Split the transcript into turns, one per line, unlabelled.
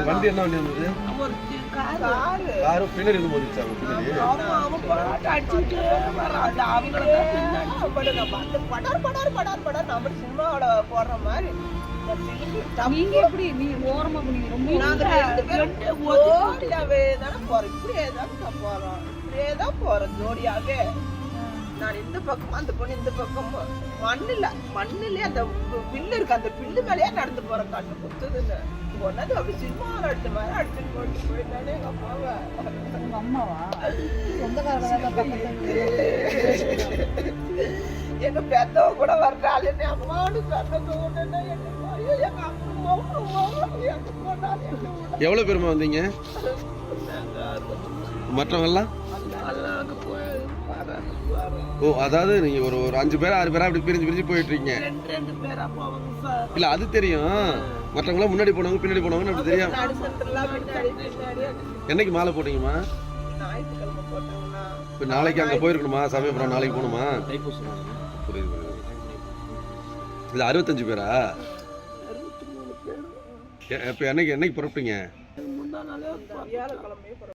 வண்டி என்ன வண்டி வந்தது? காரு பின்னாடி இருந்து மோதிச்சாங்க பின்னாடி.
அவன் போராட்டம் அடிச்சுட்டு வரான். அவங்கள படார் நம்ம சினிமாவோட போடுற மாதிரி.
நீங்க எப்படி நீ ஓரமா போனீங்க? ரொம்ப
நாங்க 2 பேரும் ஜோடியாவே தானே போறோம். இப்படியே தான் போறோம். இப்படியே தான் போறோம் ஜோடியாவே. நான் இந்த பக்கம் அந்த பொண்ணு இந்த பக்கம் மண்ணுலயே அந்த பில்லு இருக்கு, அந்த பில்லு மேலேயே நடந்து போறேன். கண்ணு குத்துதுன்னு ஒன்னாது அப்படி சினிமாவில் அடுத்த மாதிரி அடிச்சுட்டு போட்டு போயிட்டானே எங்க அம்மாவை.
உங்க அம்மாவா? சொந்தக்காரங்க
எங்க பெத்தவ கூட வர்றாள். என்ன அம்மாவோட சொன்னது எங்க அம்மா
எவ்வளவு பேருமா வந்தீங்க? மற்றவங்க எல்லாம் ஓ, அதாவது நீங்க ஒரு 5 பேரா 6 பேரா அப்படி பிரிஞ்சு போயிட்டு இருக்கீங்க.
2 பேரா போவாங்க சார்.
இல்ல அது தெரியும், மற்றவங்க முன்னாடி போனவங்க பின்னாடி போனவங்க அப்படி தெரியும். என்னைக்கு மாலை போட்டீங்கம்மா?
ஞாயிற்றுக்கிழமை போட்டாங்கன்னா
இப்போ நாளைக்கு அங்கே போயிருக்கணுமா? சமயபுரம் நாளைக்கு போகணுமா? புரியுது. இது 65 பேரா?
63 பேர்.
இப்போ என்னைக்கு புறப்பட்டீங்க?
முந்தா நாளே வியாழக்கிழமையே